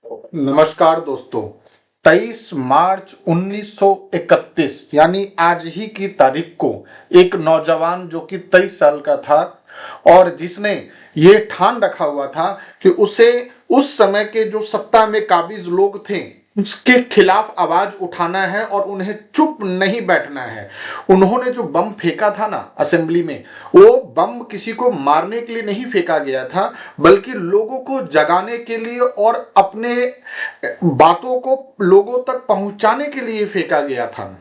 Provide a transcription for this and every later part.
नमस्कार दोस्तों। 23 मार्च 1931 यानी आज ही की तारीख को एक नौजवान जो कि 23 साल का था और जिसने ये ठान रखा हुआ था कि उसे उस समय के जो सत्ता में काबिज लोग थे उसके खिलाफ आवाज उठाना है और उन्हें चुप नहीं बैठना है। उन्होंने जो बम फेंका था ना असेंबली में, वो बम किसी को मारने के लिए नहीं फेंका गया था, बल्कि लोगों को जगाने के लिए और अपने बातों को लोगों तक पहुंचाने के लिए फेंका गया था।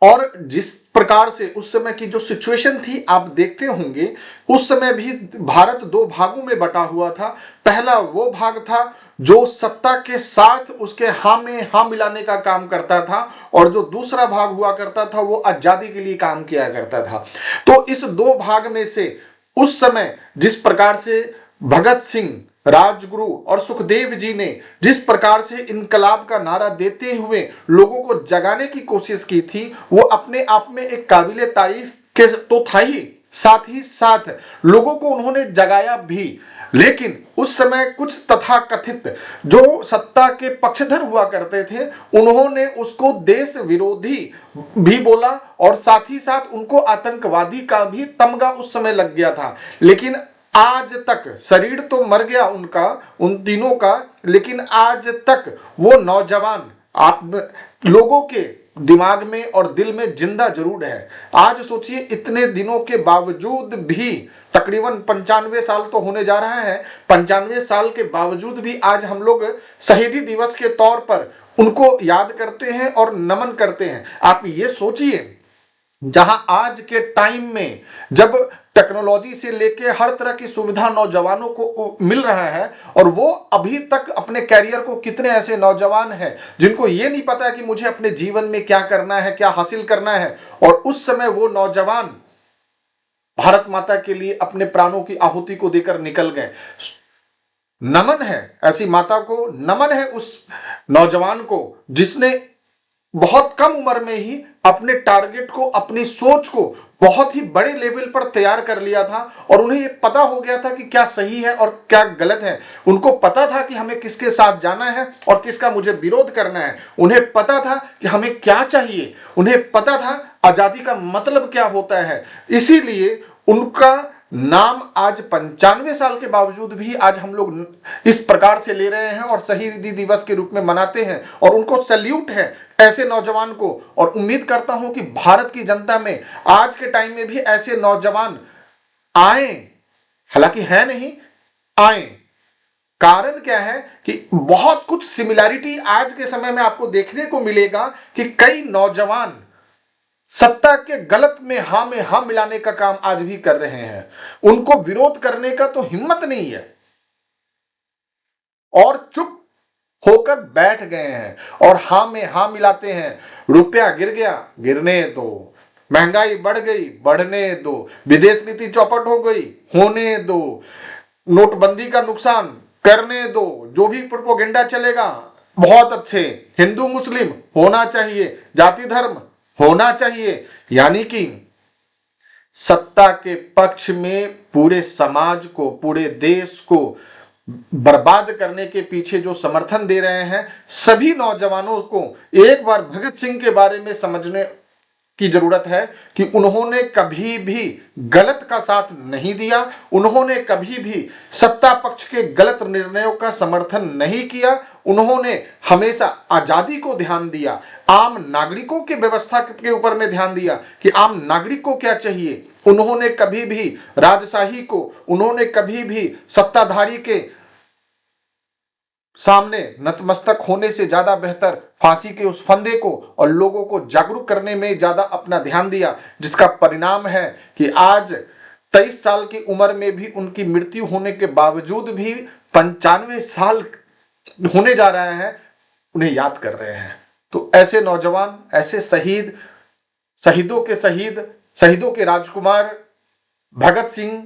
और जिस प्रकार से उस समय की जो सिचुएशन थी आप देखते होंगे, उस समय भी भारत दो भागों में बटा हुआ था। पहला वो भाग था जो सत्ता के साथ उसके हाँ में हाँ मिलाने का काम करता था, और जो दूसरा भाग हुआ करता था वो आजादी के लिए काम किया करता था। तो इस दो भाग में से उस समय जिस प्रकार से भगत सिंह, राजगुरु और सुखदेव जी ने जिस प्रकार से इनकलाब का नारा देते हुए लोगों को जगाने की कोशिश की थी, वो अपने आप में एक काबिले तारीफ के तो था ही साथ लोगों को उन्होंने जगाया भी। लेकिन उस समय कुछ तथाकथित जो सत्ता के पक्षधर हुआ करते थे, उन्होंने उसको देश विरोधी भी बोला और साथ ही साथ उनको आतंकवादी का भी तमगा उस समय लग गया था। लेकिन आज तक शरीर तो मर गया उनका, उन तीनों का, लेकिन आज तक वो नौजवान आप लोगों के दिमाग में और दिल में जिंदा जरूर है। आज सोचिए, इतने दिनों के बावजूद भी, तकरीबन 95 साल तो होने जा रहा है, 95 साल के बावजूद भी आज हम लोग शहीदी दिवस के तौर पर उनको याद करते हैं और नमन करते हैं। आप ये सोचिए, जहां आज के टाइम में जब टेक्नोलॉजी से लेके हर तरह की सुविधा नौजवानों को मिल रहा है, और वो अभी तक अपने कैरियर को, कितने ऐसे नौजवान हैं जिनको ये नहीं पता कि मुझे अपने जीवन में क्या करना है, क्या हासिल करना है, और उस समय वो नौजवान भारत माता के लिए अपने प्राणों की आहुति को देकर निकल गए। नमन है ऐसी माता को, नमन है उस नौजवान को जिसने बहुत कम उम्र में ही अपने टारगेट को, अपनी सोच को बहुत ही बड़े लेवल पर तैयार कर लिया था, और उन्हें यह पता हो गया था कि क्या सही है और क्या गलत है। उनको पता था कि हमें किसके साथ जाना है और किसका मुझे विरोध करना है। उन्हें पता था कि हमें क्या चाहिए, उन्हें पता था आजादी का मतलब क्या होता है। इसीलिए उनका नाम आज 95 साल के बावजूद भी आज हम लोग इस प्रकार से ले रहे हैं और शहीदी दिवस के रूप में मनाते हैं, और उनको सैल्यूट है ऐसे नौजवान को। और उम्मीद करता हूं कि भारत की जनता में आज के टाइम में भी ऐसे नौजवान आए, हालांकि है नहीं, आए। कारण क्या है कि बहुत कुछ सिमिलैरिटी आज के समय में आपको देखने को मिलेगा कि कई नौजवान सत्ता के गलत में हाँ मिलाने का काम आज भी कर रहे हैं। उनको विरोध करने का तो हिम्मत नहीं है और चुप होकर बैठ गए हैं और हाँ में हाँ मिलाते हैं। रुपया गिर गया, गिरने दो। महंगाई बढ़ गई, बढ़ने दो। विदेश नीति चौपट हो गई, होने दो। नोटबंदी का नुकसान, करने दो। जो भी प्रोपेगेंडा चलेगा, बहुत अच्छे। हिंदू मुस्लिम होना चाहिए, जाति धर्म होना चाहिए। यानी कि सत्ता के पक्ष में पूरे समाज को, पूरे देश को बर्बाद करने के पीछे जो समर्थन दे रहे हैं, सभी नौजवानों को एक बार भगत सिंह के बारे में समझने की जरूरत है कि उन्होंने कभी भी गलत का साथ नहीं दिया। उन्होंने कभी भी सत्ता पक्ष के गलत निर्णयों का समर्थन नहीं किया। उन्होंने हमेशा आजादी को ध्यान दिया, आम नागरिकों की व्यवस्था के ऊपर में ध्यान दिया कि आम नागरिक को क्या चाहिए। उन्होंने कभी भी राजशाही को, उन्होंने कभी भी सत्ताधारी के सामने नतमस्तक होने से ज्यादा बेहतर फांसी के उस फंदे को और लोगों को जागरूक करने में ज्यादा अपना ध्यान दिया, जिसका परिणाम है कि आज 23 साल की उम्र में भी उनकी मृत्यु होने के बावजूद भी 95 साल होने जा रहे हैं, उन्हें याद कर रहे हैं। तो ऐसे नौजवान, ऐसे शहीद, शहीदों के शहीद, शहीदों के राजकुमार भगत सिंह,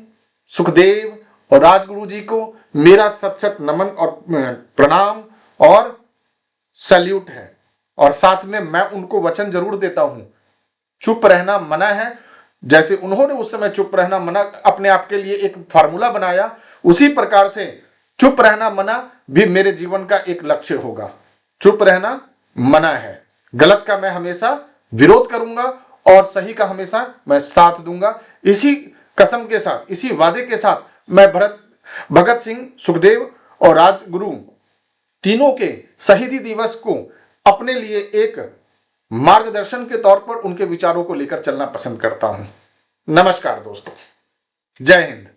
सुखदेव और राजगुरु जी को मेरा सत सत नमन और प्रणाम और सैल्यूट है। और साथ में मैं उनको वचन जरूर देता हूं, चुप रहना मना है। जैसे उन्होंने उस समय चुप रहना मना अपने आप के लिए एक फार्मूला बनाया, उसी प्रकार से चुप रहना मना भी मेरे जीवन का एक लक्ष्य होगा। चुप रहना मना है। गलत का मैं हमेशा विरोध करूंगा और सही का हमेशा मैं साथ दूंगा। इसी कसम के साथ, इसी वादे के साथ मैं भगत सिंह, सुखदेव और राजगुरु तीनों के शहीदी दिवस को अपने लिए एक मार्गदर्शन के तौर पर उनके विचारों को लेकर चलना पसंद करता हूं। नमस्कार दोस्तों, जय हिंद।